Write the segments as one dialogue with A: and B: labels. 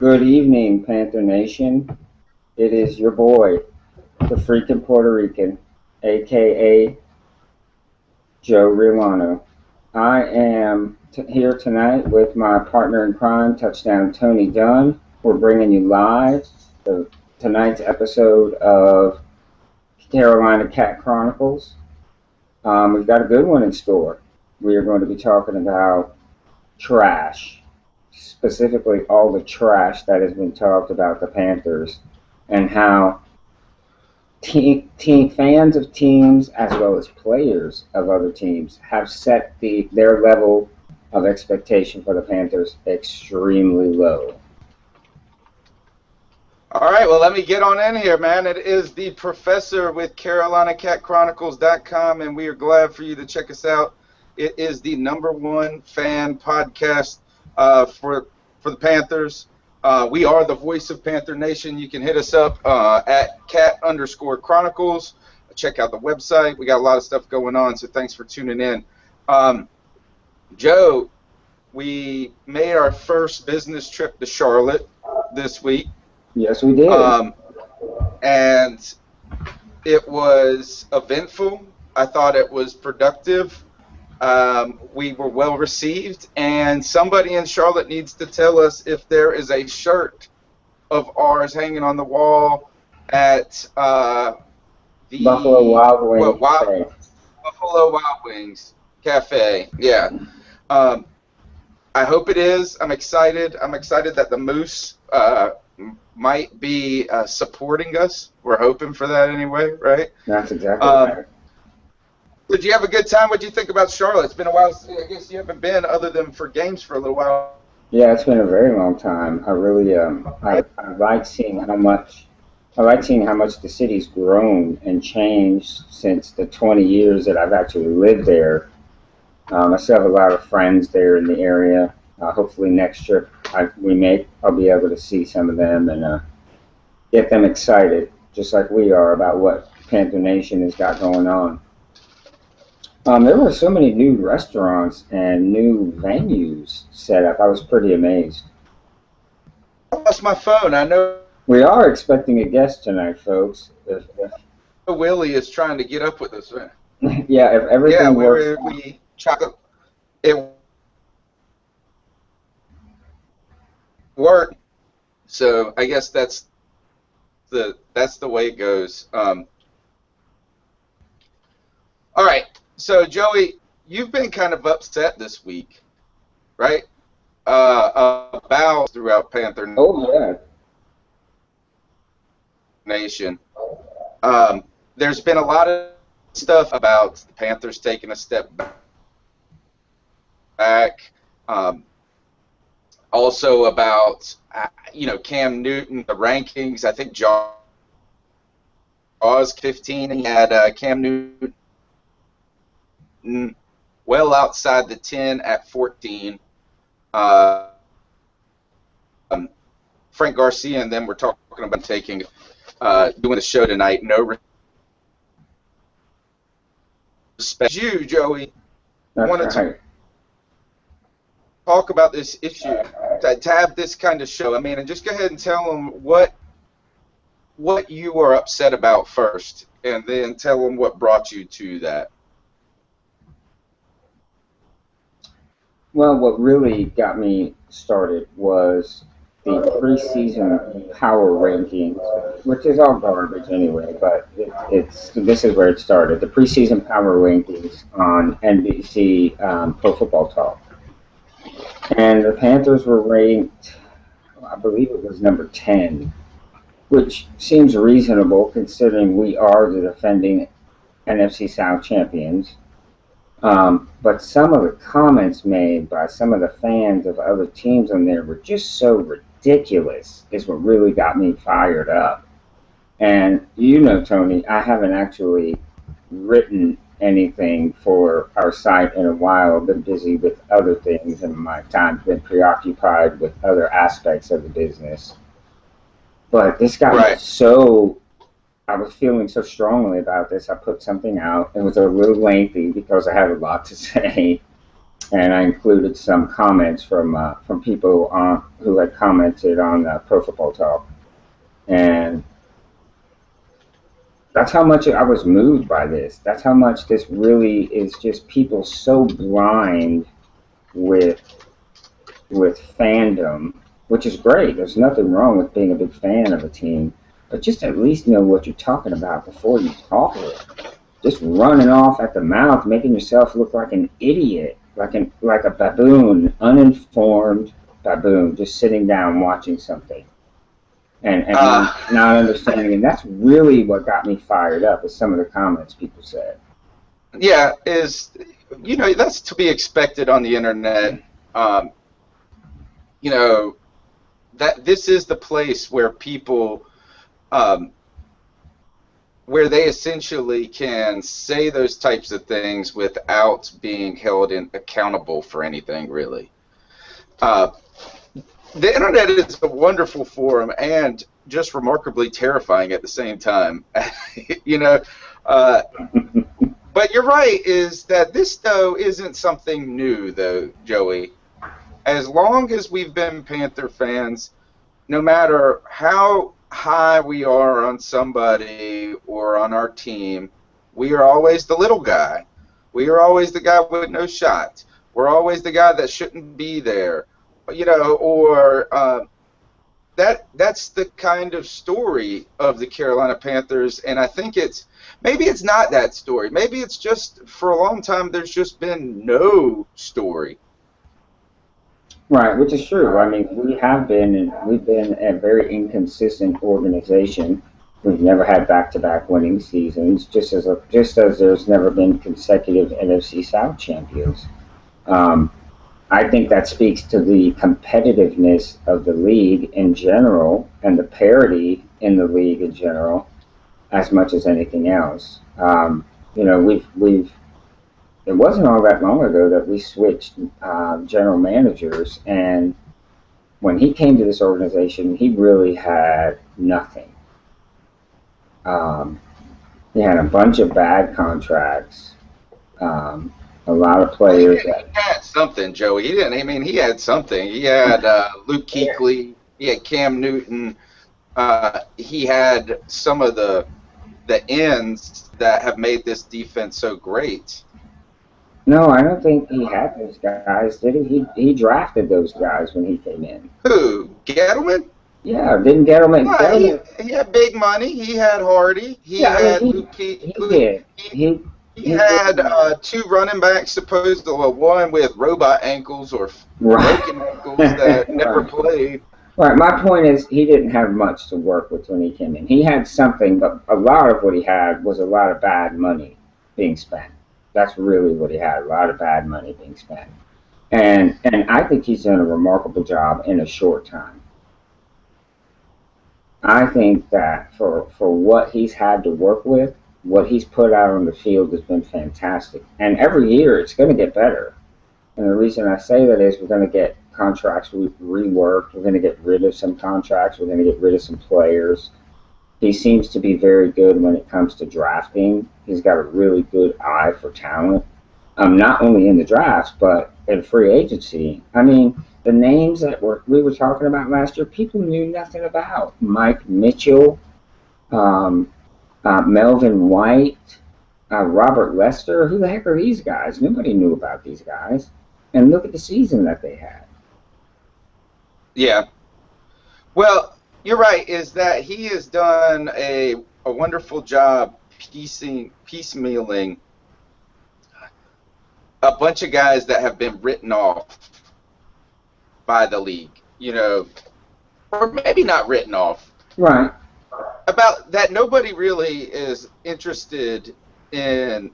A: Good evening, Panther Nation. It is your boy, the freaking Puerto Rican, aka Joe Riollano. I am here tonight with my partner in crime, Touchdown Tony Dunn. We're bringing you live tonight's episode of Carolina Chronicles. We've got a good one in store. We are going to be talking about trash, specifically all the trash that has been talked about the Panthers and how team fans of teams as well as players of other teams have set their level of expectation for the Panthers extremely low.
B: All right, well, let me get on in here, man. It is the professor with CarolinaCatChronicles.com, and we are glad for you to check us out. It is the #1 fan podcast for the Panthers. We are the voice of Panther Nation. You can hit us up at cat_chronicles. Check out the website. We got a lot of stuff going on, so thanks for tuning in. Joe, we made our first business trip to Charlotte this week.
A: Yes, we did.
B: And it was eventful. I thought it was productive. We were well received, and somebody in Charlotte needs to tell us if there is a shirt of ours hanging on the wall at the
A: Buffalo Wild Wings
B: Cafe. Buffalo Wild Wings Cafe. Yeah. I hope it is. I'm excited. I'm excited that the Moose might be supporting us. We're hoping for that anyway, right?
A: That's exactly right.
B: Did you have a good time? What did you think about Charlotte? It's been a while. I guess you haven't been other than for games for a little while.
A: Yeah, it's been a very long time. I really I like seeing how much the city's grown and changed since the 20 years that I've actually lived there. I still have a lot of friends there in the area. Hopefully next trip I'll be able to see some of them and get them excited, just like we are, about what Panther Nation has got going on. There were so many new restaurants and new venues set up. I was pretty amazed.
B: I lost my phone. I know
A: we are expecting a guest tonight, folks. If
B: Willie is trying to get up with us.
A: Yeah, if everything works.
B: It worked. So I guess that's the way it goes. All right. So Joey, you've been kind of upset this week, right? About throughout Panther Nation. There's been a lot of stuff about the Panthers taking a step back. Also about Cam Newton, the rankings. I think Jaws 15. He had Cam Newton well outside the 10 at 14. Frank Garcia and them were talking about doing the show tonight. No respect. You, Joey, wanted to talk about this issue, to have this kind of show. I mean, and just go ahead and tell them what you were upset about first, and then tell them what brought you to that.
A: Well, what really got me started was the preseason power rankings, which is all garbage anyway, but this is where it started. The preseason power rankings on NBC Pro Football Talk. And the Panthers were ranked, I believe it was number 10, which seems reasonable considering we are the defending NFC South champions. But some of the comments made by some of the fans of other teams on there were just so ridiculous, is what really got me fired up. And Tony, I haven't actually written anything for our site in a while. I've been busy with other things, and my time's been preoccupied with other aspects of the business. But this got me so... I was feeling so strongly about this. I put something out. It was a little lengthy because I had a lot to say. and I included some comments from people who had commented on Pro Football Talk, and that's how much I was moved by this. That's how much this really is just people so blind with fandom, which is great. There's nothing wrong with being a big fan of a team, but just at least know what you're talking about before you talk it. Just running off at the mouth, making yourself look like an idiot, like a baboon, uninformed baboon, just sitting down watching something and not understanding. And that's really what got me fired up. Is some of the comments people said.
B: Yeah, that's to be expected on the internet. That this is the place where people, where they essentially can say those types of things without being held accountable for anything, really. The internet is a wonderful forum and just remarkably terrifying at the same time. But you're right, is that this, though, isn't something new, though, Joey. As long as we've been Panther fans, no matter how high we are on somebody or on our team, we are always the little guy. We are always the guy with no shot. We're always the guy that shouldn't be there. That's the kind of story of the Carolina Panthers, and I think maybe it's not that story. Maybe it's just, for a long time, there's just been no story.
A: Right, which is true. I mean, we've been a very inconsistent organization. We've never had back-to-back winning seasons, just as there's never been consecutive NFC South champions. I think that speaks to the competitiveness of the league in general and the parity in the league in general, as much as anything else. It wasn't all that long ago that we switched general managers, and when he came to this organization, he really had nothing. He had a bunch of bad contracts. A lot of players.
B: He had something, Joey. He didn't. I mean, he had something. He had Luke Kuechly. He had Cam Newton. He had some of the ends that have made this defense so great.
A: No, I don't think he had those guys, did he? He drafted those guys when he came in.
B: Who? Gettleman?
A: Yeah, didn't Gettleman.
B: No,
A: Gettleman
B: he had big money. He had Hardy. He had Luke Kuechly. He had two running backs, supposedly, one with robot ankles or broken ankles that never played.
A: Right. My point is, he didn't have much to work with when he came in. He had something, but a lot of what he had was a lot of bad money being spent. That's really what he had, a lot of bad money being spent. And I think he's done a remarkable job in a short time. I think that for what he's had to work with, what he's put out on the field has been fantastic. And every year it's going to get better. And the reason I say that is we're going to get contracts reworked. We're going to get rid of some contracts. We're going to get rid of some players. He seems to be very good when it comes to drafting. He's got a really good eye for talent, not only in the drafts, but in free agency. I mean, the names that we were talking about last year, people knew nothing about. Mike Mitchell, Melvin White, Robert Lester. Who the heck are these guys? Nobody knew about these guys. And look at the season that they had.
B: Yeah. Well, you're right, is that he has done a wonderful job piecemealing a bunch of guys that have been written off by the league, or maybe not written off.
A: Right.
B: About that, nobody really is interested in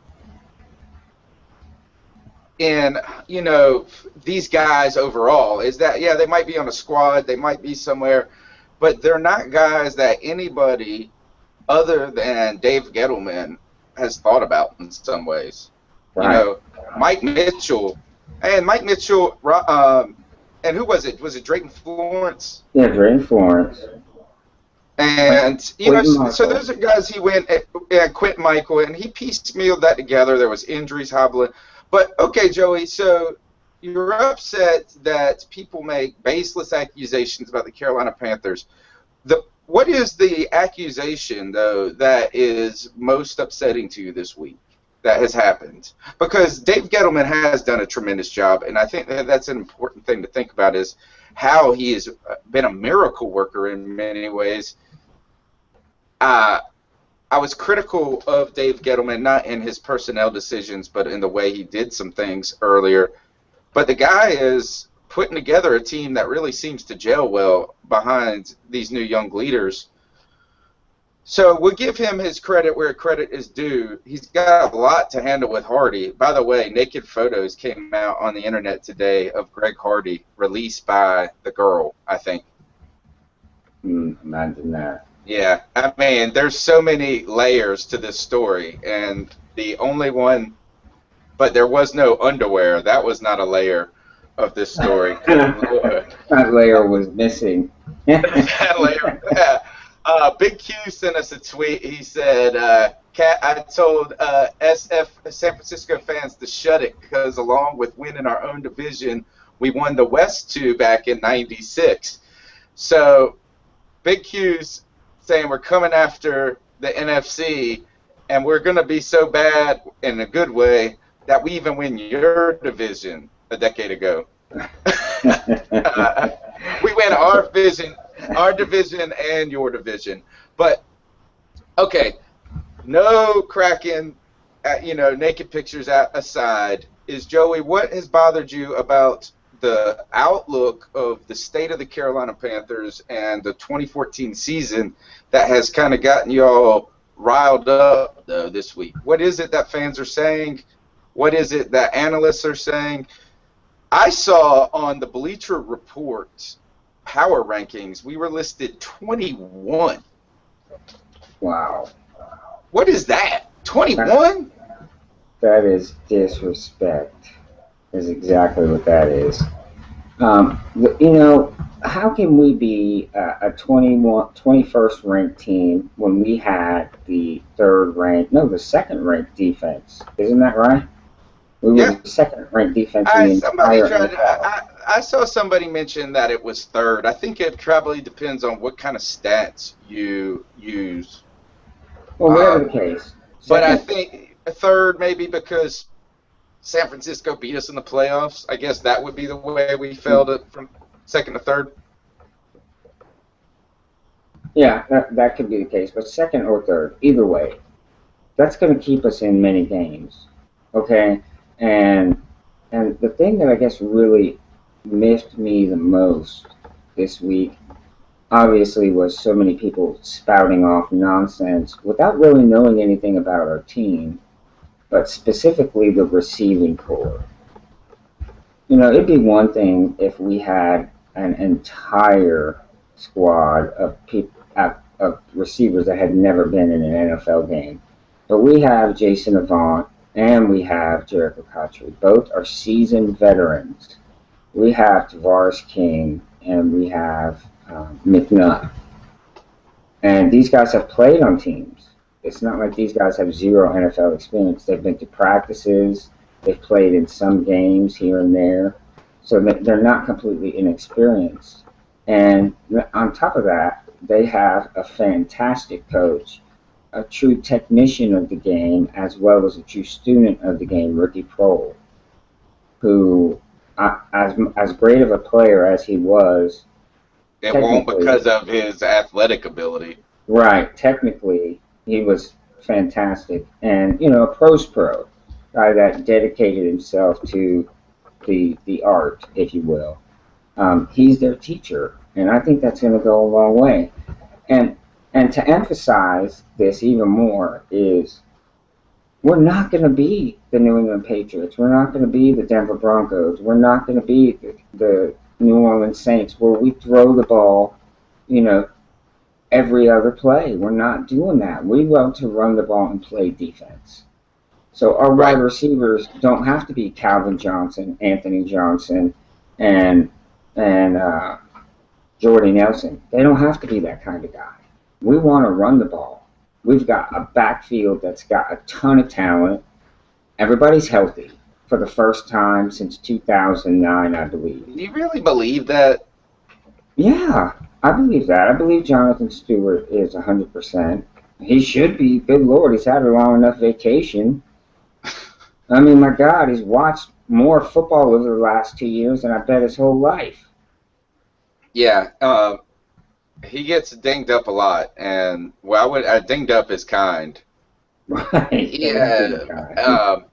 B: these guys overall. Is that, yeah, they might be on a squad, they might be somewhere, but they're not guys that anybody other than Dave Gettleman has thought about in some ways.
A: Right.
B: Mike Mitchell, and who was it? Was it Drayton Florence?
A: Yeah, Drayton Florence.
B: And, so those are guys he went at Quentin Michael, and he piecemealed that together. There was injuries hobbling. But, okay, Joey, so you're upset that people make baseless accusations about the Carolina Panthers. What is the accusation, though, that is most upsetting to you this week that has happened? Because Dave Gettleman has done a tremendous job, and I think that that's an important thing to think about is how he has been a miracle worker in many ways. I was critical of Dave Gettleman, not in his personnel decisions, but in the way he did some things earlier. But the guy is putting together a team that really seems to gel well behind these new young leaders. So we'll give him his credit where credit is due. He's got a lot to handle with Hardy. By the way, naked photos came out on the internet today of Greg Hardy, released by the girl, I think.
A: Imagine that.
B: Yeah, I mean, there's so many layers to this story, and the only one, but there was no underwear. That was not a layer of this story.
A: That layer was missing.
B: That layer, yeah. Big Q sent us a tweet. He said, I told SF San Francisco fans to shut it because along with winning our own division, we won the West 2 back in '96. So Big Q's saying we're coming after the NFC, and we're going to be so bad in a good way that we even win your division a decade ago. We win our division and your division. But, okay, no cracking, naked pictures aside, Joey, what has bothered you about the outlook of the state of the Carolina Panthers and the 2014 season that has kind of gotten you all riled up, though, this week? What is it that fans are saying? What is it that analysts are saying? I saw on the Bleacher Report power rankings, we were listed 21.
A: Wow.
B: What is that? 21?
A: That is disrespect. Is exactly what that is. How can we be a 21st ranked team when we had the second ranked defense? Isn't that right? We were the second ranked defense in the entire NFL.
B: I saw somebody mention that it was third. I think it probably depends on what kind of stats you use.
A: Well, whatever the case.
B: But I think third maybe because San Francisco beat us in the playoffs. I guess that would be the way we fell from second to third.
A: Yeah, that could be the case. But second or third, either way, that's going to keep us in many games. Okay? And the thing that I guess really miffed me the most this week, obviously, was so many people spouting off nonsense without really knowing anything about our team, but specifically the receiving core. It'd be one thing if we had an entire squad of receivers that had never been in an NFL game. But we have Jason Avant and we have Jericho Cotchery. Both are seasoned veterans. We have Tavares King and we have McNutt. And these guys have played on teams. It's not like these guys have zero NFL experience. They've been to practices. They've played in some games here and there. So they're not completely inexperienced. And on top of that, they have a fantastic coach, a true technician of the game, as well as a true student of the game, Ricky Prohl, who, as great of a player as he was,
B: it won't because of his athletic ability.
A: Right. Technically, he was fantastic. And, a pro's pro, guy that dedicated himself to the art, if you will. He's their teacher, and I think that's going to go a long way. And to emphasize this even more is we're not going to be the New England Patriots. We're not going to be the Denver Broncos. We're not going to be the New Orleans Saints where we throw the ball, every other play. We're not doing that. We love to run the ball and play defense. So our wide receivers don't have to be Calvin Johnson, Anthony Johnson, and Jordy Nelson. They don't have to be that kind of guy. We want to run the ball. We've got a backfield that's got a ton of talent. Everybody's healthy. for the first time since 2009, I believe.
B: Do you really believe that?
A: Yeah, I believe that. I believe Jonathan Stewart is 100%. He should be. Good Lord, he's had a long enough vacation. I mean, my God, he's watched more football over the last 2 years than I bet his whole life.
B: Yeah, he gets dinged up a lot, and well, dinged up is kind.
A: Right. That's
B: Yeah,
A: pretty kind.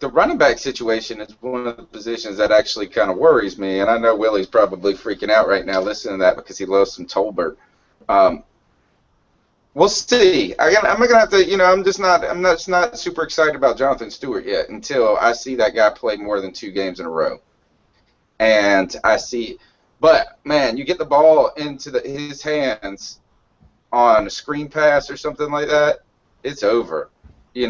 B: the running back situation is one of the positions that actually kind of worries me, and I know Willie's probably freaking out right now listening to that because he loves some Tolbert. Um, we'll see. I'm gonna have to, I'm just not super excited about Jonathan Stewart yet until I see that guy play more than 2 games in a row, and I see. But man, you get the ball into his hands on a screen pass or something like that, it's over. He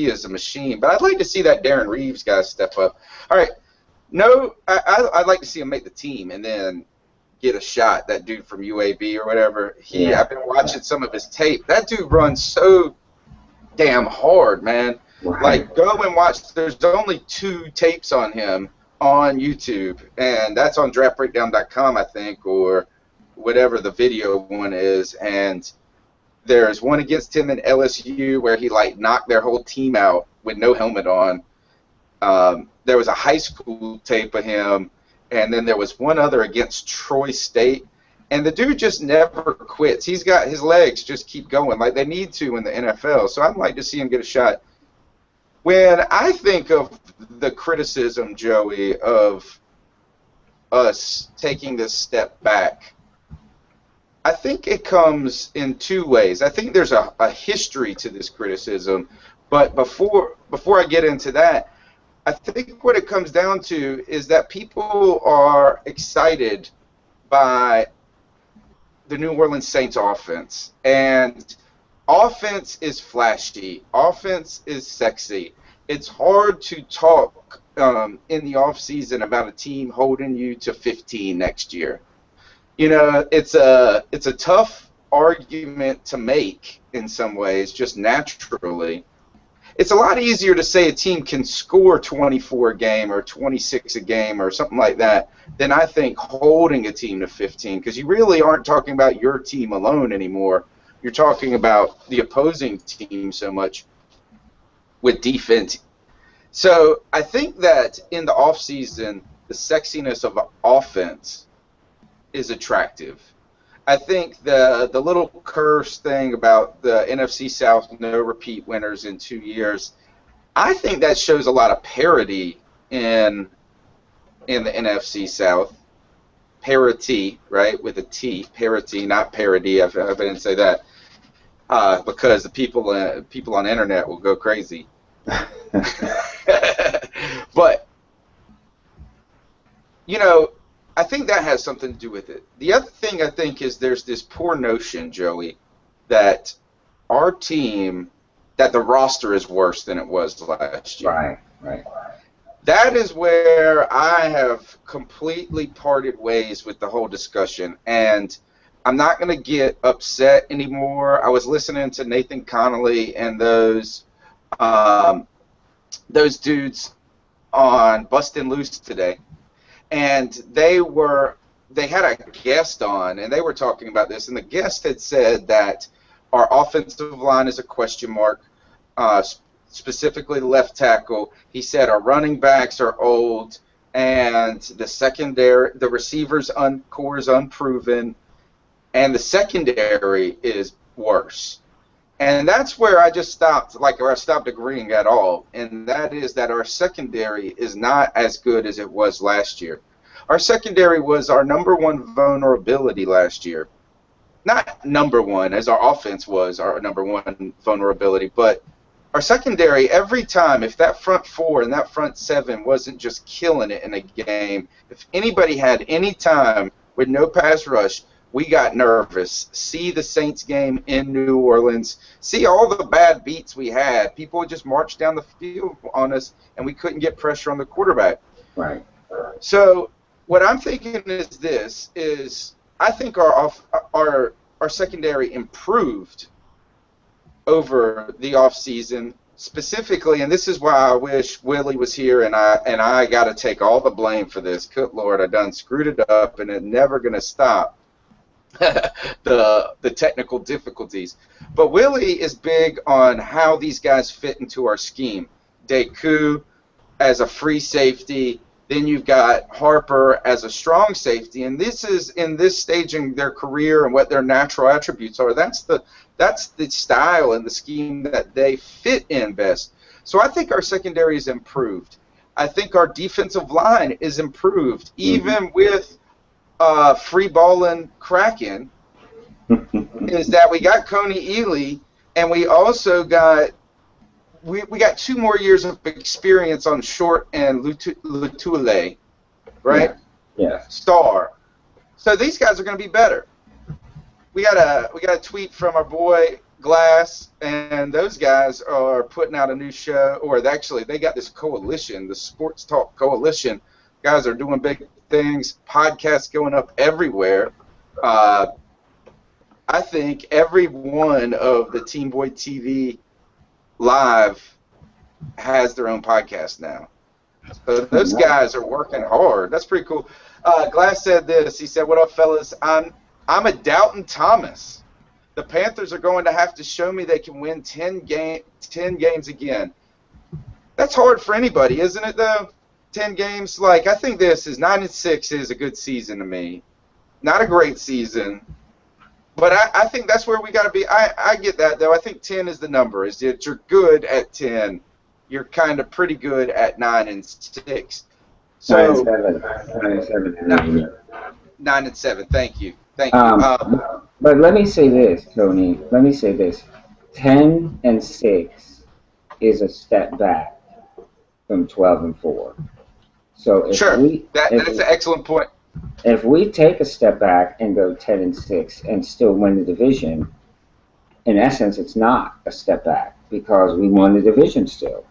B: is a machine. But I'd like to see that Darren Reeves guy step up. All right, no, I'd like to see him make the team and then get a shot. That dude from UAB or whatever.
A: Yeah.
B: I've been watching some of his tape. That dude runs so damn hard, man.
A: Right.
B: Like, go and watch. There's only 2 tapes on him on YouTube, and that's on draftbreakdown.com, I think, or whatever the video one is. And there's one against him in LSU where he like knocked their whole team out with no helmet on. There was a high school tape of him, and then there was one other against Troy State. And the dude just never quits. He's got his legs just keep going like they need to in the NFL. So I'd like to see him get a shot. When I think of the criticism, Joey, of us taking this step back, I think it comes in 2 ways. I think there's a history to this criticism, but before I get into that, I think what it comes down to is that people are excited by the New Orleans Saints offense. And offense is flashy. Offense is sexy. It's hard to talk in the offseason about a team holding you to 15 next year. It's a tough argument to make in some ways, just naturally. It's a lot easier to say a team can score 24 a game or 26 a game or something like that than I think holding a team to 15, because you really aren't talking about your team alone anymore. You're talking about the opposing team so much with defense. So I think that in the offseason, the sexiness of offense is attractive. I think the little curse thing about the NFC South no repeat winners in 2 years, I think that shows a lot of parity in the NFC South. Parity, right, with a T, parity, not parody. I didn't say that because the people on the internet will go crazy. But I think that has something to do with it. The other thing I think is there's this poor notion, Joey, that our team, that the roster is worse than it was last year.
A: Right.
B: That is where I have completely parted ways with the whole discussion, and I'm not going to get upset anymore. I was listening to Nathan Connolly and those dudes on Bustin' Loose today. And they had a guest on, and they were talking about this, and the guest had said that our offensive line is a question mark, specifically the left tackle. He said our running backs are old, and the receivers core is unproven, and the secondary is worse. And that's where I just stopped agreeing at all, and that is that our secondary is not as good as it was last year. Our secondary was our number 1 vulnerability last year. Not number 1, as our offense was our number 1 vulnerability, but our secondary, every time, if that front 4 and that front 7 wasn't just killing it in a game, if anybody had any time with no pass rush, we got nervous. See the Saints game in New Orleans. See all the bad beats we had. People would just march down the field on us, and we couldn't get pressure on the quarterback.
A: Right.
B: So what I'm thinking is I think our secondary improved over the offseason specifically, and this is why I wish Willie was here, and I got to take all the blame for this. Good Lord, I done screwed it up, and it's never gonna stop. the technical difficulties. But Willie is big on how these guys fit into our scheme. Deku as a free safety, then you've got Harper as a strong safety, and this is in this stage in their career and what their natural attributes are. That's the style and the scheme that they fit in best. So I think our secondary is improved. I think our defensive line is improved, even with free balling Kraken. Is that we got Coney Ely, and we also got we got 2 more years of experience on Short and Lutule, right?
A: Yeah.
B: Star. So these guys are going to be better. We got a tweet from our boy Glass, and those guys are putting out a new show, or actually they got this coalition, the Sports Talk Coalition. Guys are doing big things, podcasts going up everywhere. I think every one of the Team Boy TV Live has their own podcast now. So those guys are working hard. That's pretty cool. Glass said this. He said, "What up, fellas? I'm a Doubting Thomas. The Panthers are going to have to show me they can win 10 games again." That's hard for anybody, isn't it, though? 10 games. Like, I think this is 9-6 is a good season to me. Not a great season. But I think that's where we got to be. I get that, though. I think 10 is the number. Is that you're good at 10. You're kind of pretty good at 9-6. So
A: 9-7.
B: 9-7. Thank you. Thank you.
A: But let me say this, Tony. Let me say this. 10-6 is a step back from 12-4. So if
B: that's an excellent point.
A: If we take a step back and go 10-6 and still win the division, in essence, it's not a step back because we won the division still.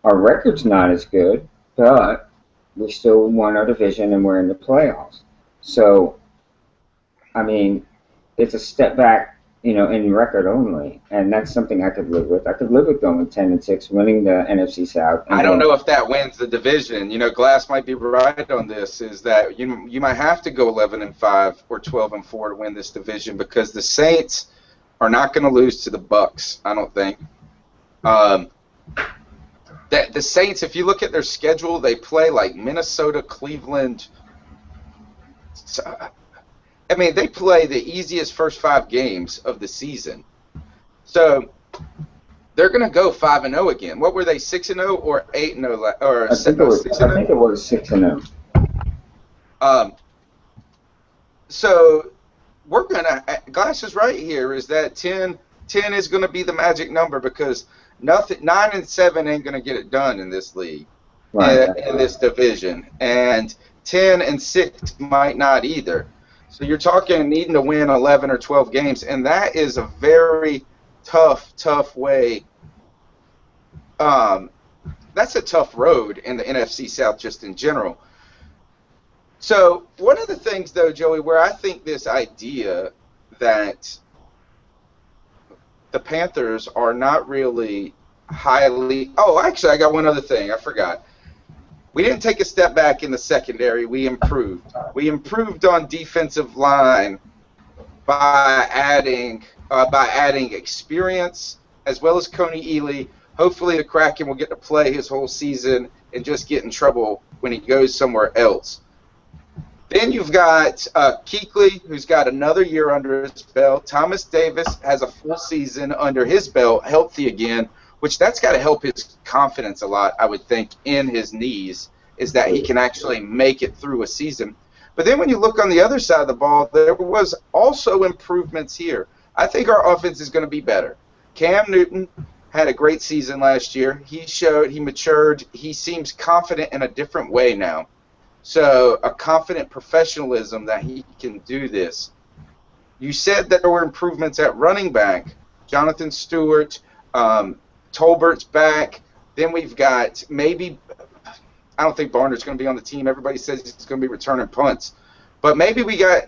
A: Our record's not as good, but we still won our division and we're in the playoffs. So, I mean, it's a step back, in record only, and that's something I could live with. I could live with going 10-6, winning the NFC South.
B: I don't know if that wins the division. Glass might be right on this. Is that you might have to go 11-5 or 12-4 to win this division because the Saints are not going to lose to the Bucks. I don't think. That the Saints, if you look at their schedule, they play like Minnesota, Cleveland. I mean, they play the easiest first 5 games of the season. So they're going to go 5-0 again. What were they, 6-0 or 8-0? Or
A: I think it was 6-0.
B: So we're going to – Glass is right here, is that 10 is going to be the magic number because 9-7 ain't going to get it done in this league, in this division. And 10-6 might not either. So you're talking needing to win 11 or 12 games, and that is a very tough way. That's a tough road in the NFC South just in general. So one of the things, though, Joey, where I think this idea that the Panthers are not really highly – oh, actually, I got one other thing. I forgot. We didn't take a step back in the secondary. We improved. We improved on defensive line by adding experience as well as Coney Ely. Hopefully the Kraken will get to play his whole season and just get in trouble when he goes somewhere else. Then you've got Kuechly, who's got another year under his belt. Thomas Davis has a full season under his belt, healthy again, which that's got to help his confidence a lot, I would think, in his knees, is that he can actually make it through a season. But then when you look on the other side of the ball, there was also improvements here. I think our offense is going to be better. Cam Newton had a great season last year. He matured. He seems confident in a different way now. So a confident professionalism that he can do this. You said that there were improvements at running back. Jonathan Stewart, Tolbert's back. Then we've got maybe – I don't think Barner's going to be on the team. Everybody says he's going to be returning punts. But maybe we got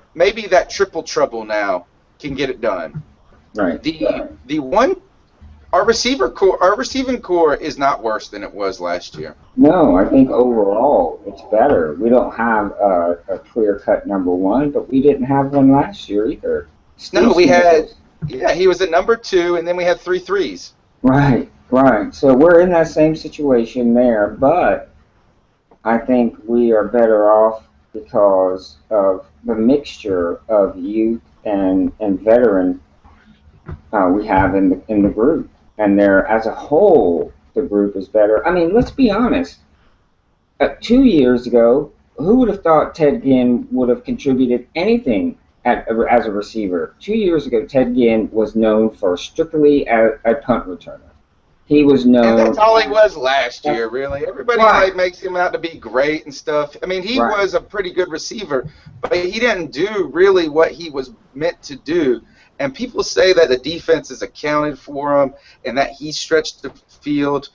B: – maybe that triple trouble now can get it done.
A: Right.
B: The one our receiving core is not worse than it was last year.
A: No, I think overall it's better. We don't have a clear-cut number one, but we didn't have one last year either.
B: No,
A: Steve
B: we
A: Smith
B: had,
A: was
B: yeah, he was at number 2, and then we had 3 threes.
A: right, right. So we're in that same situation there, but I think we are better off because of the mixture of youth and veteran we have in the group, and there as a whole the group is better. I mean, let's be honest. 2 years ago, who would have thought Ted Ginn would have contributed anything as a receiver? 2 years ago, Ted Ginn was known for strictly a punt returner. He was
B: And that's
A: known
B: all he was last year, really. Everybody
A: right,
B: like makes him out to be great and stuff. I mean, he
A: right,
B: was a pretty good receiver, but he didn't do really what he was meant to do. And people say that the defense is accounted for him and that he stretched the field.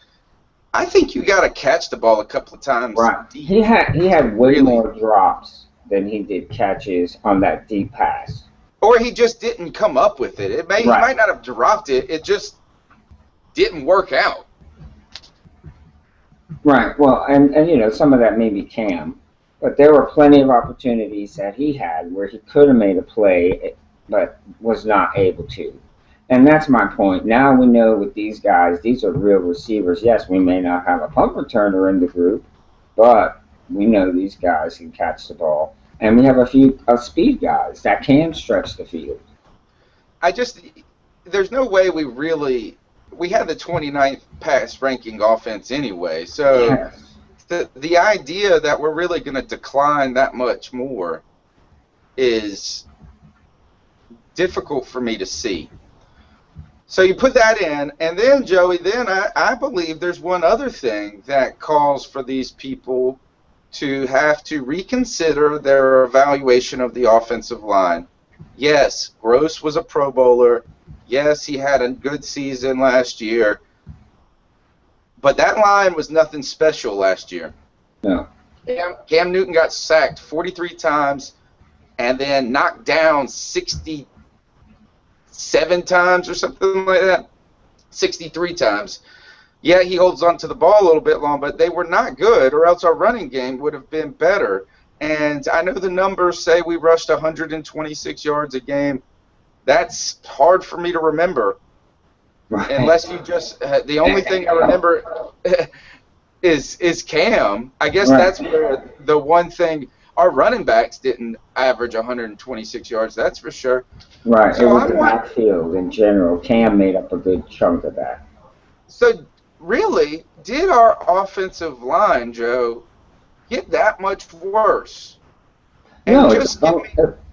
B: I think you got to catch the ball a couple of times
A: right.
B: deep.
A: He had way
B: Really.
A: more drops than he did catches on that deep pass.
B: Or he just didn't come up with it. He
A: Right.
B: might not have dropped it. It just didn't work out.
A: Right. Well, and some of that may be Cam, but there were plenty of opportunities that he had where he could have made a play, but was not able to. And that's my point. Now we know with these guys, these are real receivers. Yes, we may not have a punt returner in the group, but we know these guys can catch the ball. And we have a few speed guys that can stretch the field.
B: There's no way we had the 29th pass ranking offense anyway. So
A: Yes.
B: the idea that we're really going to decline that much more is difficult for me to see. So you put that in, and then, Joey, I believe there's one other thing that calls for these people to have to reconsider their evaluation of the offensive line. Yes, Gross was a Pro Bowler. Yes, he had a good season last year. But that line was nothing special last year.
A: No.
B: Cam Newton got sacked 43 times and then knocked down 67 times or something like that. 63 times. Yeah, he holds on to the ball a little bit long, but they were not good, or else our running game would have been better. And I know the numbers say we rushed 126 yards a game. That's hard for me to remember.
A: Right.
B: Unless you just the only thing I remember is Cam. I guess
A: Right.
B: that's where the one thing our running backs didn't average 126 yards. That's for sure.
A: Right.
B: So
A: It was the backfield in general. Cam made up a good chunk of that.
B: So really, did our offensive line, Joe, get that much worse? And
A: No,
B: just give me,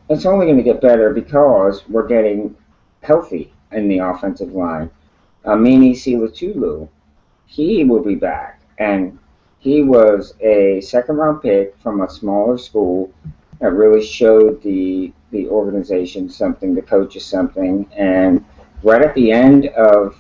A: it's only going to get better because we're getting healthy in the offensive line. Mini Silatulu, he will be back, and he was a second-round pick from a smaller school that really showed the organization something, the coaches something, and right at the end of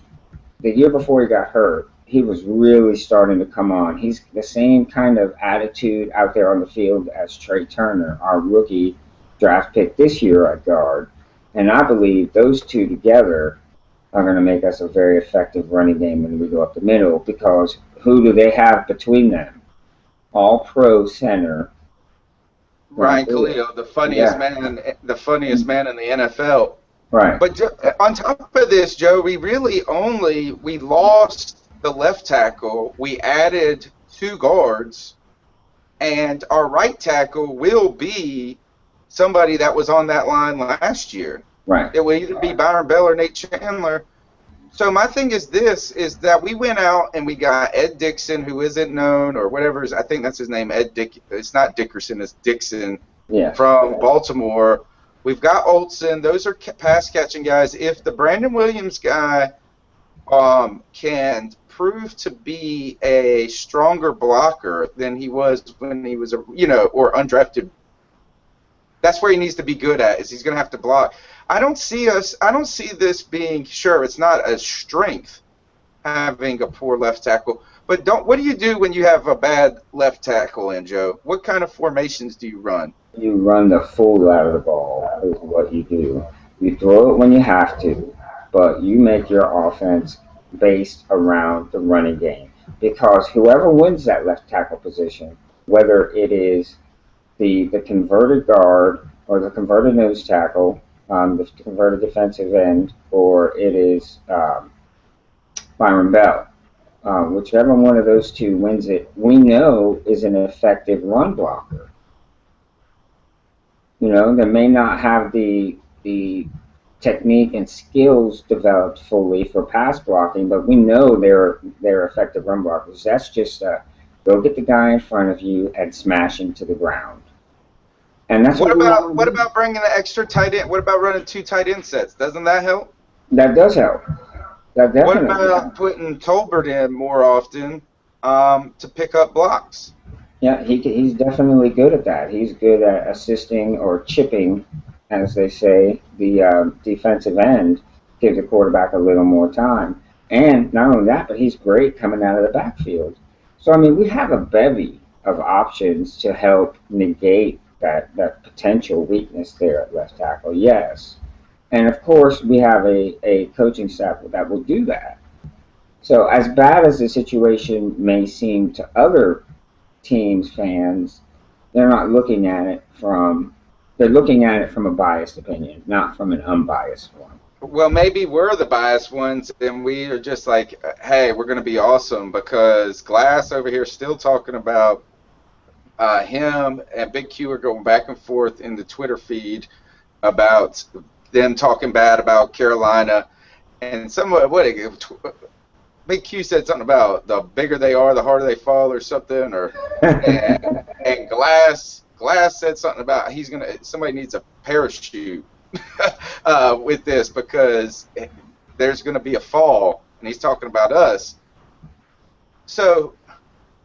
A: the year before he got hurt, he was really starting to come on. He's the same kind of attitude out there on the field as Trey Turner, our rookie draft pick this year at guard. And I believe those two together are going to make us a very effective running game when we go up the middle, because who do they have between them? All pro center.
B: Ryan Khalil, the funniest man in the NFL.
A: Right.
B: But on top of this, Joe, we lost the left tackle. We added 2 guards, and our right tackle will be somebody that was on that line last year.
A: Right.
B: It will either be Byron Bell or Nate Chandler. So my thing is that we went out and we got Ed Dixon, who isn't known, or whatever, I think that's his name, it's not Dickerson, it's Dixon,
A: Yes.
B: from Baltimore. We've got Olsen. Those are pass-catching guys. If the Brandon Williams guy can prove to be a stronger blocker than he was when he was, or undrafted, that's where he needs to be good at, is he's going to have to block. I don't see this being, sure, it's not a strength having a poor left tackle, but what do you do when you have a bad left tackle in, Joe? What kind of formations do you run?
A: You run the fool out of the ball is what you do. You throw it when you have to, but you make your offense based around the running game. Because whoever wins that left tackle position, whether it is the converted guard or the converted nose tackle, the converted defensive end, or it is Byron Bell, whichever one of those two wins it, we know is an effective run blocker. You know, they may not have the technique and skills developed fully for pass blocking, but we know they're effective run blockers. That's just go get the guy in front of you and smash him to the ground. And that's
B: What
A: what we
B: about
A: want to
B: what
A: do.
B: about bringing an extra tight end? What about running 2 tight end sets? Doesn't that help?
A: That does help. That
B: What
A: definitely helps.
B: about putting Tolbert in more often to pick up blocks?
A: Yeah, he's definitely good at that. He's good at assisting or chipping, as they say, the defensive end, give the quarterback a little more time. And not only that, but he's great coming out of the backfield. So, I mean, we have a bevy of options to help negate that potential weakness there at left tackle, yes. And of course, we have a coaching staff that will do that. So, as bad as the situation may seem to other teams fans, they're not looking at it from they're looking at it from a biased opinion, not from an unbiased one.
B: Well, maybe we're the biased ones, and we are just like, hey, we're going to be awesome because Glass over here is still talking about him and Big Q are going back and forth in the Twitter feed about them talking bad about Carolina, and Big Q said something about the bigger they are, the harder they fall, or something, or and Glass said something about somebody needs a parachute with this because there's gonna be a fall, and he's talking about us. So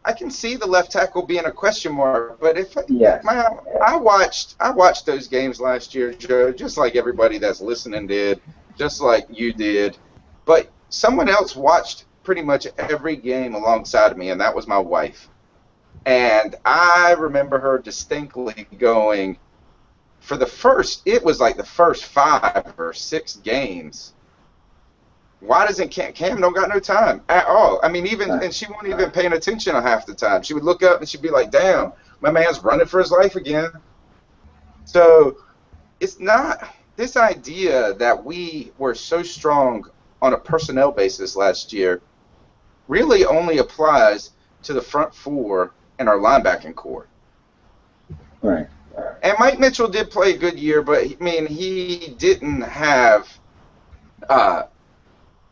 B: I can see the left tackle being a question mark, but
A: Yes.
B: I watched those games last year, Joe, just like everybody that's listening did, just like you did, but someone else watched pretty much every game alongside of me, and that was my wife. And I remember her distinctly going, it was like the first 5 or 6 games. Why doesn't Cam don't got no time at all? I mean, and she wasn't even paying attention half the time. She would look up and she'd be like, damn, my man's running for his life again. So it's not this idea that we were so strong on a personnel basis last year really only applies to the front 4 and our linebacking core.
A: Right.
B: And Mike Mitchell did play a good year, but I mean, he didn't have.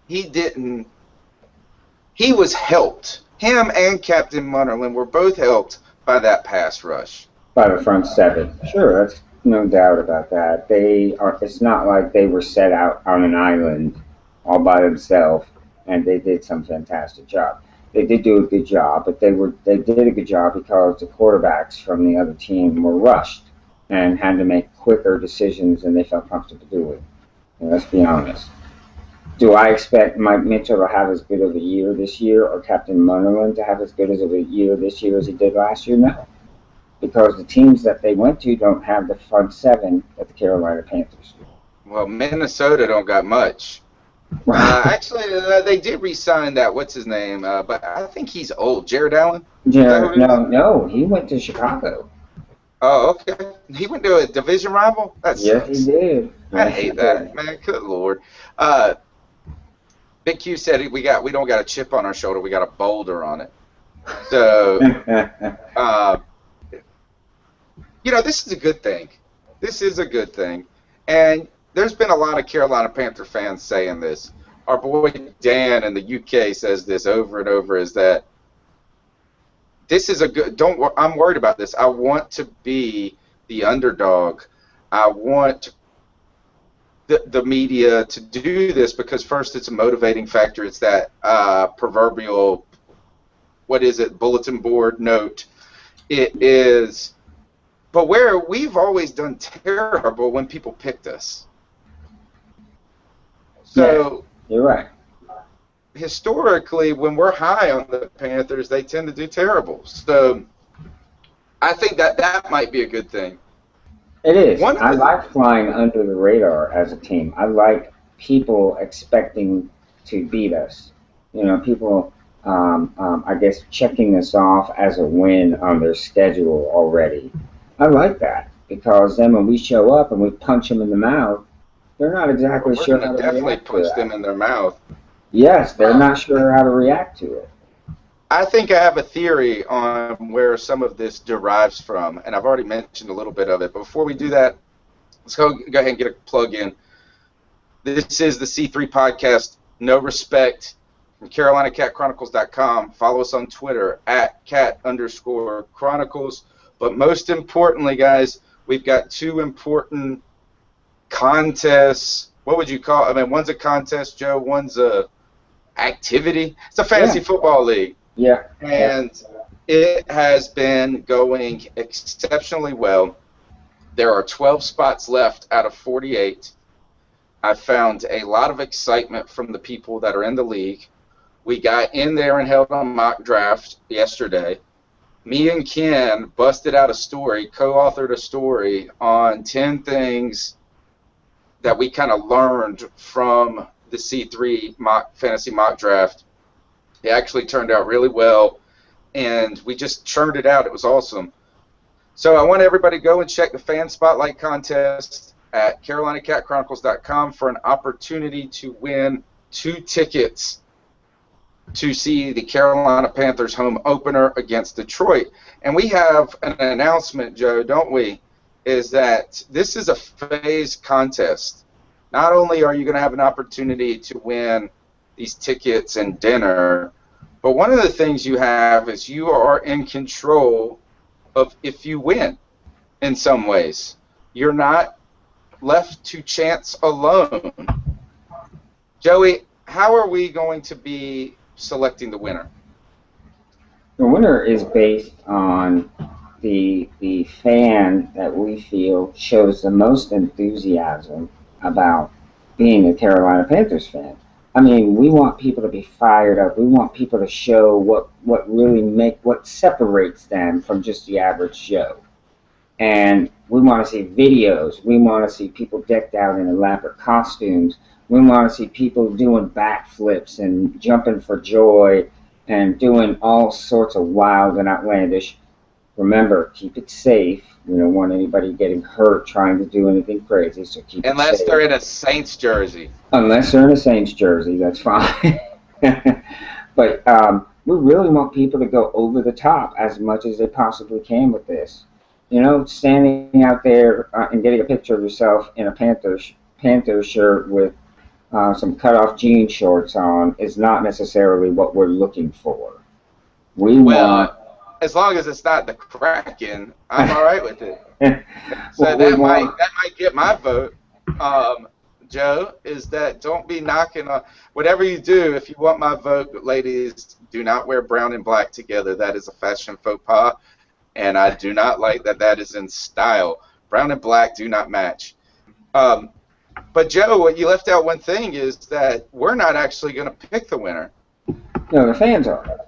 B: He was helped. Him and Captain Munnerlyn were both helped by that pass rush.
A: By the front 7. Sure, that's no doubt about that. It's not like they were set out on an island all by themselves and they did some fantastic job. They did do a good job, but they did a good job because the quarterbacks from the other team were rushed and had to make quicker decisions than they felt comfortable doing. And let's be honest. Do I expect Mike Mitchell to have as good of a year this year or Captain Munnerlyn to have as good of a year this year as he did last year? No. Because the teams that they went to don't have the front 7 that the Carolina Panthers do.
B: Well, Minnesota don't got much. Actually, they did re-sign that, what's his name, but I think he's old. Jared Allen?
A: No, he went to Chicago.
B: Oh, okay. He went to a division rival? That
A: Yes,
B: sucks.
A: he did.
B: I hate that, man. Good Lord. Big Q said we don't got a chip on our shoulder, we got a boulder on it. So, this is a good thing. This is a good thing. And there's been a lot of Carolina Panther fans saying this. Our boy Dan in the UK says this over and over, is that this is I'm worried about this. I want to be the underdog. I want the media to do this because first it's a motivating factor. It's that proverbial, bulletin board note. It is, but where we've always done terrible when people picked us. So
A: yeah, you're right.
B: Historically, when we're high on the Panthers, they tend to do terrible. So I think that might be a good thing.
A: It is. I like flying under the radar as a team. I like people expecting to beat us. You know, people, I guess, checking us off as a win on their schedule already. I like that because then when we show up and we punch them in the mouth, they're not
B: Well,
A: exactly
B: we're
A: sure
B: going to
A: how to
B: definitely
A: react to
B: punch them
A: that.
B: in their mouth.
A: Yes, they're
B: Uh,
A: not sure how to react to it.
B: I think I have a theory on where some of this derives from, and I've already mentioned a little bit of it. But before we do that, let's go ahead and get a plug in. This is the C3 podcast, No Respect, from CarolinaCatChronicles.com. Follow us on Twitter at cat_chronicles. But most importantly, guys, we've got two important contests. What would you call it? I mean, one's a contest, Joe, one's a activity. It's a fantasy
A: Yeah,
B: football league.
A: yeah, yeah.
B: And it has been going exceptionally well. There are 12 spots left out of 48. I found a lot of excitement from the people that are in the league. We got in there and held a mock draft yesterday. Me and Ken busted out a story, co-authored a story on 10 things that we kind of learned from the C3 fantasy mock draft. It actually turned out really well, and we just churned it out. It was awesome. So I want everybody to go and check the Fan Spotlight contest at CarolinaCatChronicles.com for an opportunity to win 2 tickets to see the Carolina Panthers home opener against Detroit. And we have an announcement, Joe, don't we? Is that this is a phased contest. Not only are you going to have an opportunity to win these tickets and dinner, but one of the things you have is you are in control of if you win in some ways. You're not left to chance alone. Joey, how are we going to be selecting the winner?
A: The winner is based on the fan that we feel shows the most enthusiasm about being a Carolina Panthers fan. I mean, we want people to be fired up. We want people to show what really what separates them from just the average Joe. And we want to see videos. We want to see people decked out in elaborate costumes. We want to see people doing backflips and jumping for joy and doing all sorts of wild and outlandish. Remember, keep it safe. We don't want anybody getting hurt trying to do anything crazy, so keep it
B: Unless they're
A: safe.
B: in a Saints jersey.
A: Unless they're in a Saints jersey, that's fine. But we really want people to go over the top as much as they possibly can with this. You know, standing out there and getting a picture of yourself in a Panthers shirt with some cut-off jean shorts on is not necessarily what we're looking for. We want.
B: Well, as long as it's not the Kraken, I'm all right with it. So
A: What we want.
B: that might get my vote. Joe, is that don't be knocking on whatever you do. If you want my vote, ladies, do not wear brown and black together. That is a fashion faux pas, and I do not like that. That is in style. Brown and black do not match. But Joe, what you left out one thing is that we're not actually going to pick the winner.
A: No, the fans are.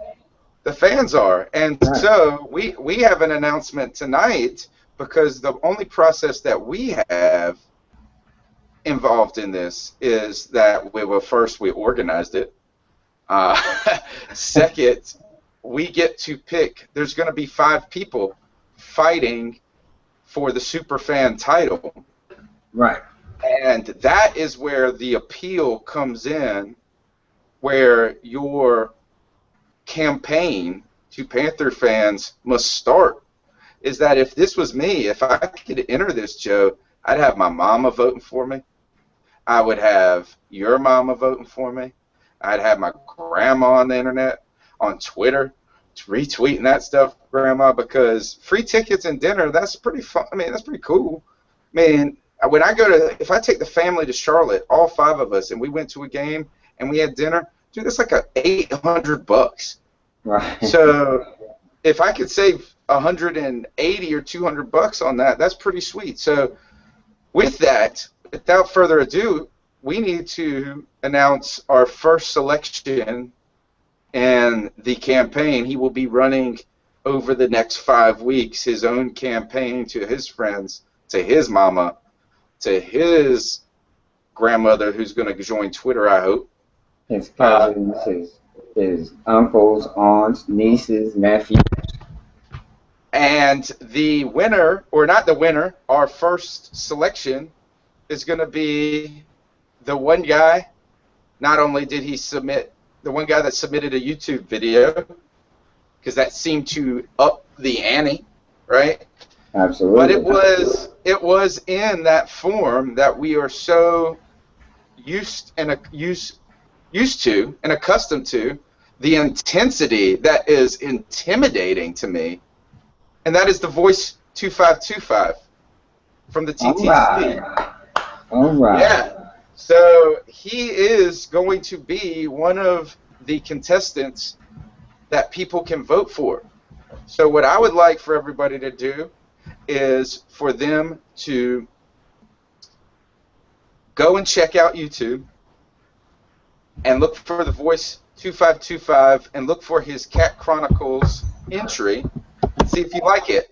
B: The fans are, and
A: Right.
B: so we have an announcement tonight because the only process that we have involved in this is that we organized it. Uh, Second, we get to pick. There's going to be 5 people fighting for the superfan title,
A: Right.
B: and that is where the appeal comes in, where your campaign to Panther fans must start. Is that if this was me, if I could enter this, Joe, I'd have my mama voting for me. I would have your mama voting for me. I'd have my grandma on the internet, on Twitter, retweeting that stuff, grandma, because free tickets and dinner, that's pretty fun. I mean, that's pretty cool. I mean, when I go to, if I take the family to Charlotte, all 5 of us, and we went to a game and we had dinner, dude, that's like $800.
A: Right.
B: So if I could save 180 or $200 on that, that's pretty sweet. So with that, without further ado, we need to announce our first selection and the campaign. He will be running over the next 5 weeks his own campaign to his friends, to his mama, to his grandmother who's going to join Twitter, I hope.
A: His cousins, his his uncles, aunts, nieces, nephews.
B: And the winner, or not the winner, our first selection is going to be the one guy. Not only did he submit, the one guy that submitted a YouTube video, because that seemed to up the ante, right? But
A: Absolutely.
B: it was in that form that we are so used to and accustomed to, the intensity that is intimidating to me, and that is the voice 2525 from the
A: All
B: TTC.
A: right. All right.
B: Yeah. So he is going to be one of the contestants that people can vote for. So what I would like for everybody to do is for them to go and check out YouTube and look for the voice 2525 and look for his Cat Chronicles entry and see if you like it.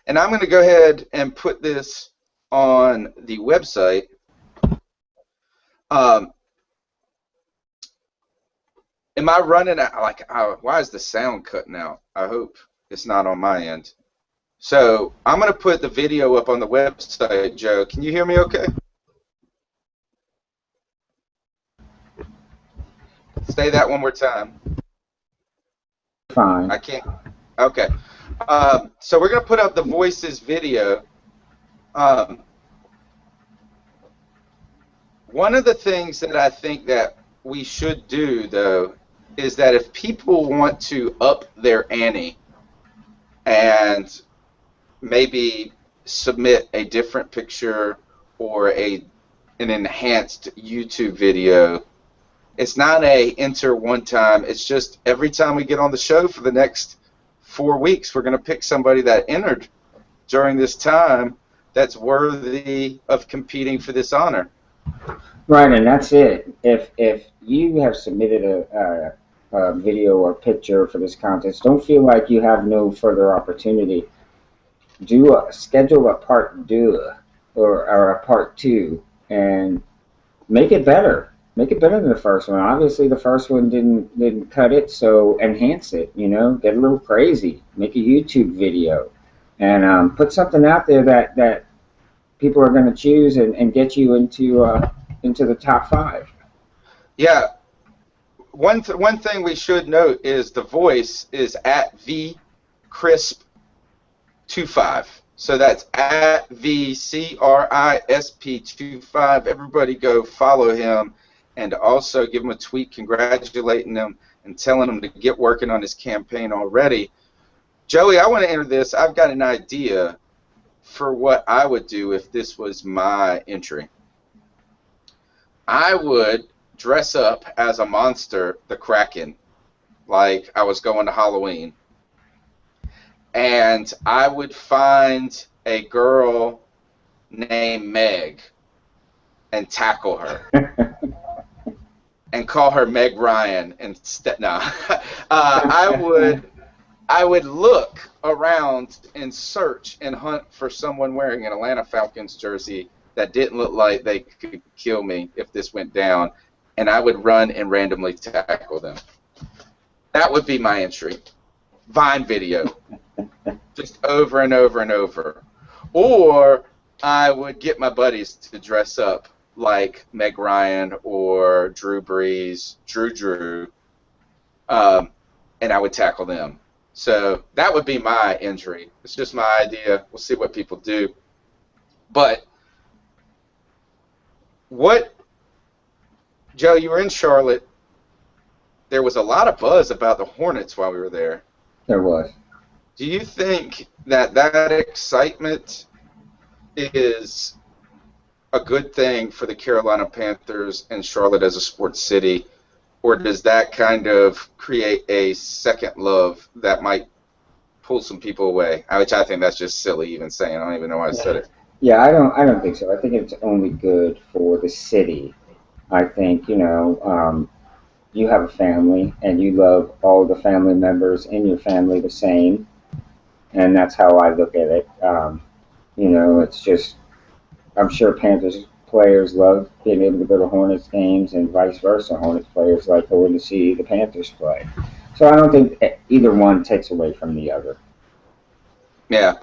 B: And I'm going to go ahead and put this on the website. Am I running out? Like, why is the sound cutting out? I hope it's not on my end. So I'm going to put the video up on the website, Joe. Can you hear me okay? Say that one more time.
A: Fine.
B: I can't. Okay. So we're going to put up the voices video. One of the things that I think that we should do, though, is that if people want to up their ante and maybe submit a different picture or an enhanced YouTube video, it's not a enter one time. It's just every time we get on the show for the next 4 weeks, we're going to pick somebody that entered during this time that's worthy of competing for this honor.
A: Right, and that's it. If you have submitted a video or picture for this contest, don't feel like you have no further opportunity. Schedule a part two or a part two and make it better. Make it better than the first one. Obviously, the first one didn't cut it, so enhance it. You know, get a little crazy. Make a YouTube video, and put something out there that people are going to choose and get you into the top 5.
B: Yeah. One thing we should note is the voice is at VCrisp25. So that's at VCRISP25. Everybody go follow him and also give him a tweet congratulating him and telling him to get working on his campaign already. Joey, I want to enter this. I've got an idea for what I would do if this was my entry. I would dress up as a monster, the Kraken, like I was going to Halloween. And I would find a girl named Meg and tackle her. And call her Meg Ryan instead. No. I would look around and search and hunt for someone wearing an Atlanta Falcons jersey that didn't look like they could kill me if this went down, and I would run and randomly tackle them. That would be my entry. Vine video. Just over and over and over. Or I would get my buddies to dress up like Meg Ryan or Drew Brees, Drew, and I would tackle them. So that would be my entry. It's just my idea. We'll see what people do. But Joe, you were in Charlotte. There was a lot of buzz about the Hornets while we were there.
A: There was.
B: Do you think that excitement is a good thing for the Carolina Panthers and Charlotte as a sports city, or does that kind of create a second love that might pull some people away? Which I think that's just silly even saying. I don't even know why I said it.
A: Yeah, I don't think so. I think it's only good for the city. I think, you have a family and you love all the family members in your family the same, and that's how I look at it. It's just, I'm sure Panthers players love being able to go to Hornets games, and vice versa. Hornets players like going to see the Panthers play. So I don't think either one takes away from the other.
B: Yeah.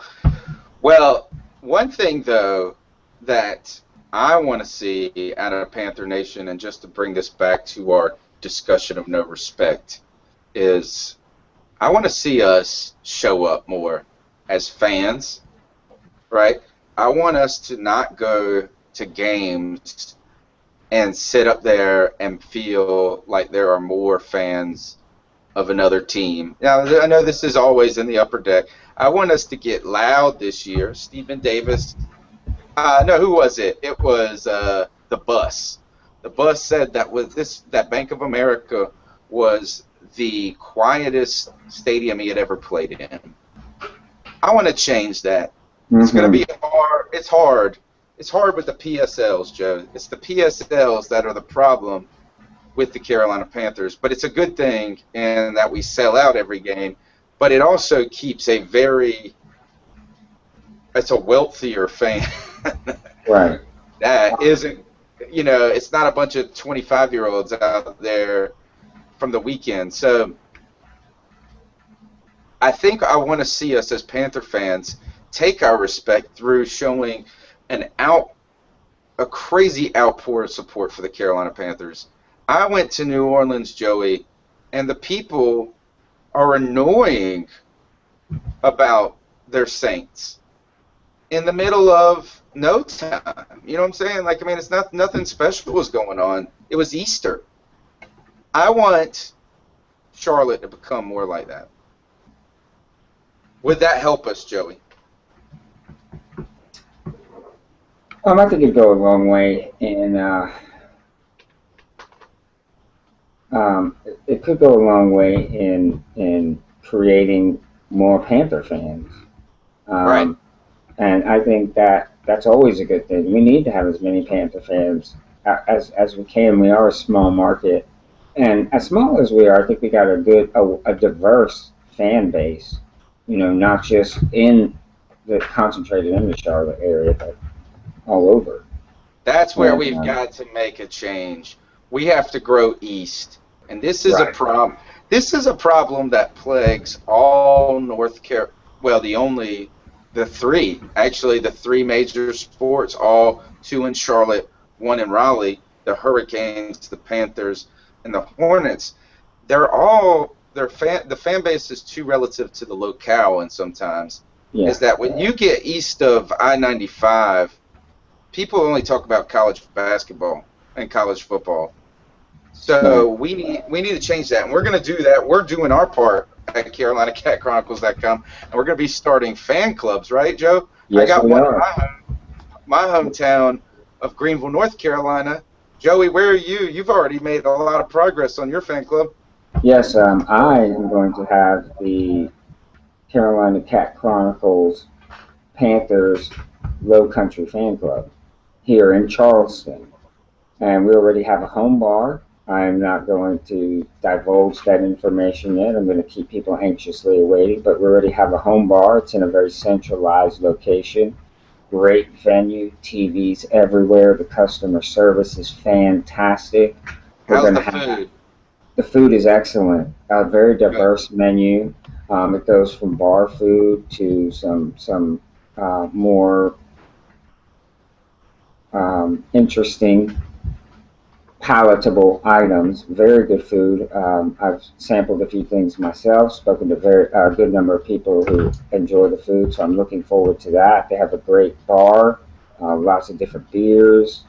B: Well, one thing, though, that I want to see out of Panther Nation, and just to bring this back to our discussion of no respect, is I want to see us show up more as fans, right? I want us to not go to games and sit up there and feel like there are more fans of another team. Now, I know this is always in the upper deck. I want us to get loud this year. Stephen Davis, no, who was it? It was the Bus. The Bus said that Bank of America was the quietest stadium he had ever played in. I want to change that. It's going to be hard. It's hard. It's hard with the PSLs, Joe. It's the PSLs that are the problem with the Carolina Panthers. But it's a good thing in that we sell out every game. But it also keeps it's a wealthier fan.
A: Right.
B: That isn't, it's not a bunch of 25-year-olds out there from the weekend. So I think I want to see us as Panther fans take our respect through showing a crazy outpour of support for the Carolina Panthers. I went to New Orleans, Joey, and the people are annoying about their Saints in the middle of no time. You know what I'm saying? Like, I mean, it's nothing special was going on. It was Easter. I want Charlotte to become more like that. Would that help us, Joey?
A: I think it'd go a long way in. It could go a long way in creating more Panther fans.
B: Right.
A: And I think that's always a good thing. We need to have as many Panther fans as we can. We are a small market, and as small as we are, I think we got a diverse fan base. Not just concentrated in the Charlotte area, but all over.
B: That's where we've got to make a change. We have to grow east, and this is a problem. This is a problem that plagues all North Carolina. Well, the three major sports, all two in Charlotte, one in Raleigh, the Hurricanes, the Panthers, and the Hornets. The fan base is too relative to the locale, and sometimes is that when you get east of I-95, people only talk about college basketball and college football. So we need to change that, and we're going to do that. We're doing our part at CarolinaCatChronicles.com, and we're going to be starting fan clubs, right, Joe?
A: Yes,
B: I got
A: we
B: one
A: are.
B: in my hometown of Greenville, North Carolina. Joey, where are you? You've already made a lot of progress on your fan club.
A: Yes, I am going to have the Carolina Cat Chronicles Panthers Low Country Fan Club here in Charleston. And we already have a home bar. I'm not going to divulge that information yet. I'm going to keep people anxiously awaiting, but we already have a home bar. It's in a very centralized location. Great venue, TVs everywhere. The customer service is fantastic.
B: How's the food?
A: The food is excellent. A very diverse menu. It goes from bar food to some more interesting, palatable items. Very good food. I've sampled a few things myself. Spoken to a good number of people who enjoy the food, so I'm looking forward to that. They have a great bar, lots of different beers,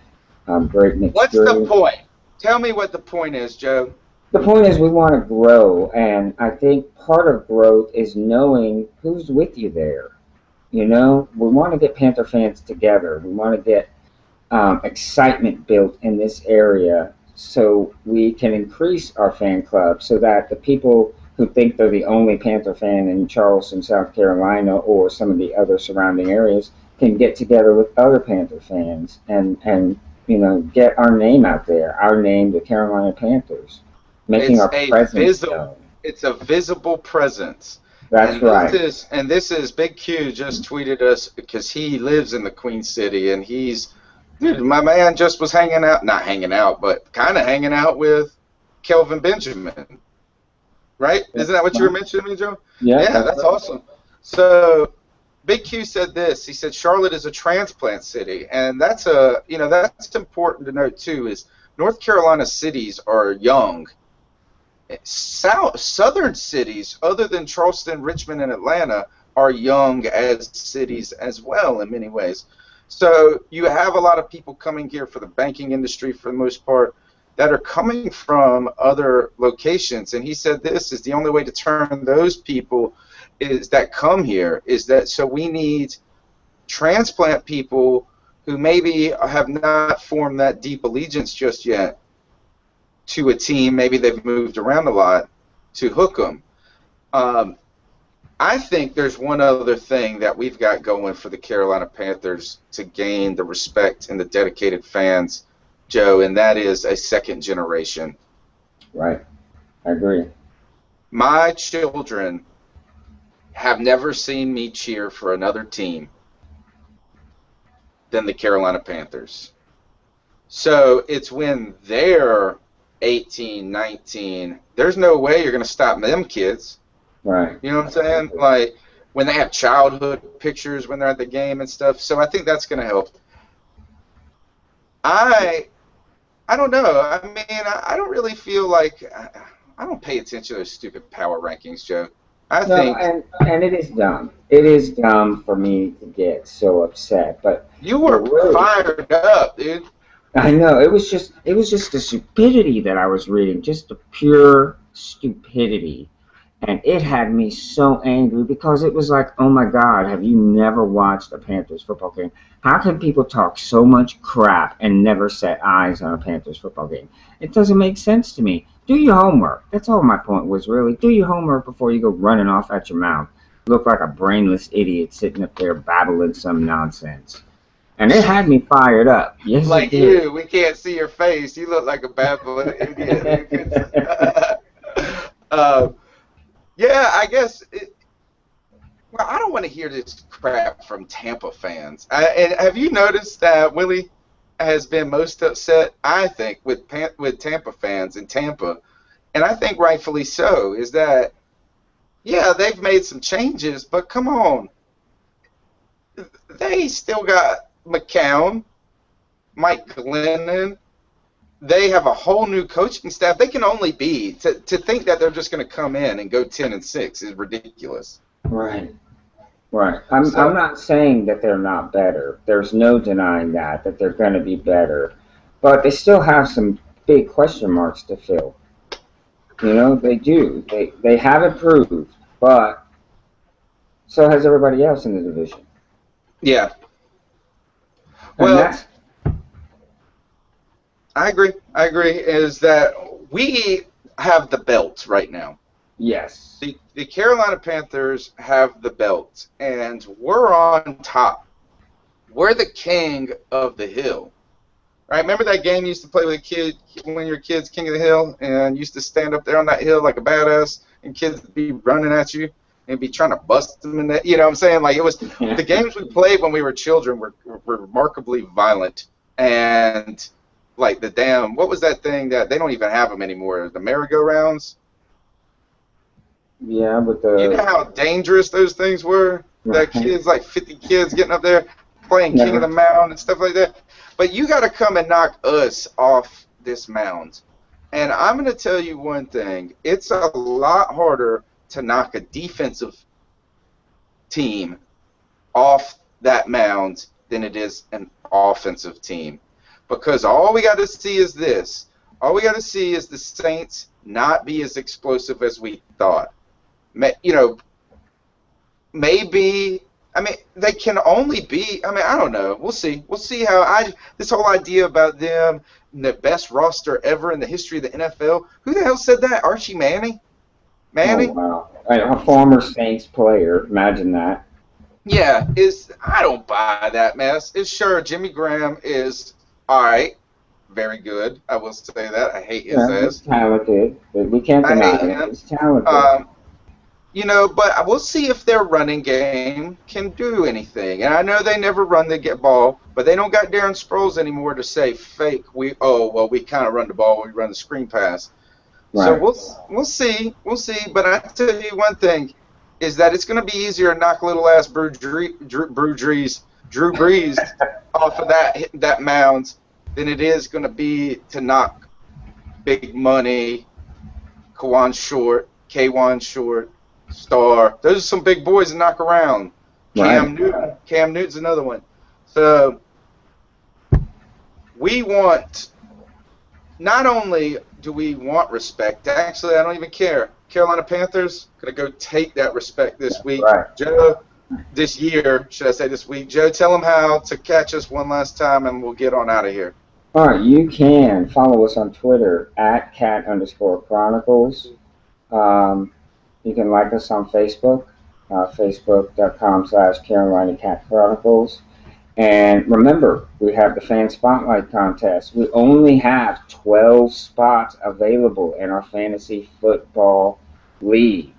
A: great mixed
B: What's
A: drinks.
B: the point? Tell me what the point is, Joe.
A: The point is we want to grow, and I think part of growth is knowing who's with you there. We want to get Panther fans together. We want to get excitement built in this area so we can increase our fan club so that the people who think they're the only Panther fan in Charleston, South Carolina, or some of the other surrounding areas can get together with other Panther fans and get our name out there, our name, the Carolina Panthers. Making our presence known.
B: It's a visible presence.
A: That's right.
B: This is Big Q just tweeted us because he lives in the Queen City and he's Dude, my man just was hanging out, not hanging out, but kind of hanging out with Kelvin Benjamin, right?
A: That's
B: Isn't that what you were
A: right.
B: mentioning to me, Joe?
A: Yeah,
B: Yeah,
A: that's
B: that's
A: right.
B: awesome. So Big Q said this. He said Charlotte is a transplant city, and that's that's important to note too. Is North Carolina cities are young. Southern cities, other than Charleston, Richmond, and Atlanta, are young as cities as well in many ways. So you have a lot of people coming here for the banking industry for the most part that are coming from other locations. And he said this is the only way to turn those people is that come here is that so we need transplant people who maybe have not formed that deep allegiance just yet to a team. Maybe they've moved around a lot to hook them. Um, I think there's one other thing that we've got going for the Carolina Panthers to gain the respect and the dedicated fans, Joe, and that is a second generation.
A: Right. I agree.
B: My children have never seen me cheer for another team than the Carolina Panthers. So it's when they're 18, 19, there's no way you're going to stop them kids.
A: Right.
B: You know what I'm saying? Like when they have childhood pictures when they're at the game and stuff. So I think that's going to help. I I don't know. I mean, I don't really feel like I don't pay attention to those stupid power rankings, Joe. I
A: No,
B: think
A: and it is dumb. It is dumb for me to get so upset.
B: you
A: But
B: were
A: really,
B: fired up, dude.
A: I know it was just the stupidity that I was reading, just the pure stupidity. And it had me so angry because it was like, oh my God, have you never watched a Panthers football game? How can people talk so much crap and never set eyes on a Panthers football game? It doesn't make sense to me. Do your homework. That's all my point was, really. Do your homework before you go running off at your mouth. Look like a brainless idiot sitting up there babbling some nonsense. And it had me fired up. Yes, it
B: Like
A: did.
B: you, we can't see your face. You look like a babbling idiot. uh, yeah, I guess. Well, I don't want to hear this crap from Tampa fans. And have you noticed that Willie has been most upset? I think with Tampa fans in Tampa, and I think rightfully so. Is that yeah, they've made some changes, but come on, they still got McCown, Mike Glennon. They have a whole new coaching staff. They can only be to think that they're just going to come in and go 10-6 is ridiculous.
A: Right. Right. I'm
B: So
A: not saying that they're not better. There's no denying that they're going to be better. But they still have some big question marks to fill. They do. They have improved, but so has everybody else in the division.
B: yeah,
A: And
B: well,
A: that's
B: I agree. I agree. Is that we have the belt right now.
A: yes.
B: The Carolina Panthers have the belt, and we're on top. We're the king of the hill. Right? Remember that game you used to play with a kid when you were kids, King of the Hill, and you used to stand up there on that hill like a badass, and kids would be running at you and be trying to bust them in that. You know what I'm saying? Like it was the games we played when we were children were remarkably violent, and like the damn what was that thing that they don't even have them anymore? The merry-go-rounds.
A: Yeah, with
B: You know
A: the
B: how dangerous those things were? That
A: right.
B: kids, like 50 kids getting up there playing King of the
A: Never.
B: Mound and stuff like that. But you got to come and knock us off this mound. And I'm going to tell you one thing. It's a lot harder to knock a defensive team off that mound than it is an offensive team. Because all we got to see is this. All we got to see is the Saints not be as explosive as we thought. You know, maybe. I mean, they can only be. I mean, I don't know. We'll see. We'll see how this whole idea about them the best roster ever in the history of the NFL. Who the hell said that? Archie Manning?
A: Oh
B: Manning?
A: wow. A former Saints player. Imagine that.
B: Yeah. I don't buy that mess. It's sure Jimmy Graham is all right, very good. I will say that. I hate his
A: Yeah, he's
B: ass.
A: talented. We can't
B: I
A: deny
B: hate
A: it.
B: him.
A: He's talented.
B: Um, You know, but we'll see if their running game can do anything. And I know they never run the get ball, but they don't got Darren Sproles anymore to say fake. We kind of run the ball. We run the screen pass. So
A: Right.
B: we'll see. But I tell you one thing is that it's going to be easier to knock little ass Drew Brees off of that mound than it is going to be to knock big money, K1 Short, Star. Those are some big boys to knock around.
A: Right.
B: Cam Newton's another one. So we want, not only do we want respect, actually I don't even care. Carolina Panthers gonna go take that respect this week.
A: Right.
B: Joe, this year, should I say this week? Joe, tell them how to catch us one last time, and we'll get on out of here.
A: All right. You can follow us on Twitter at cat_chronicles. You can like us on Facebook, facebook.com/Carolina Cat Chronicles. And remember, we have the Fan Spotlight Contest. We only have 12 spots available in our Fantasy Football League,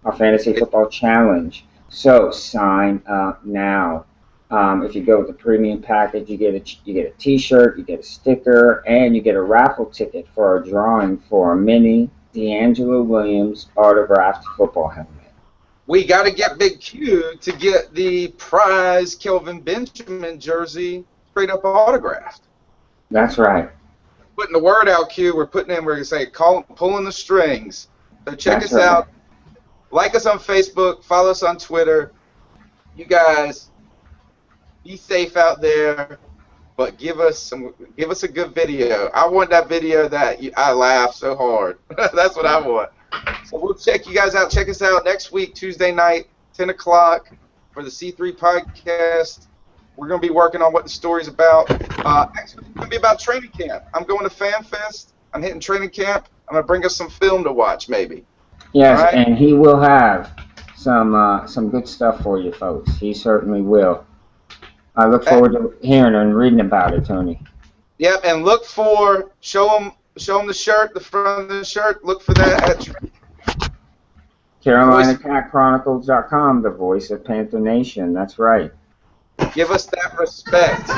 A: our Fantasy Football Challenge. So sign up now. If you go with the premium package, you get a T-shirt, you get a sticker, and you get a raffle ticket for our drawing for a mini D'Angelo Williams autographed football helmet.
B: We got to get Big Q to get the prize Kelvin Benjamin jersey straight up autographed.
A: That's right.
B: Putting the word out, Q. We're putting in. We're gonna say pulling the strings. So check
A: That's
B: us
A: right.
B: out. Like us on Facebook. Follow us on Twitter. You guys, be safe out there. But give us a good video. I want that video that I laugh so hard. That's what I want. So we'll check you guys out. Check us out next week, Tuesday night, 10 o'clock, for the C3 podcast. We're going to be working on what the story's about. Actually, it's going to be about training camp. I'm going to Fan Fest. I'm hitting training camp. I'm going to bring us some film to watch, maybe.
A: Yes,
B: All right?
A: and he will have some good stuff for you folks. He certainly will. I look forward to hearing and reading about it, Tony.
B: Yep, and look for, show them the shirt, the front of the shirt. Look for that at
A: CarolinaCatChronicles.com, the voice of Panther Nation. That's right.
B: Give us that respect.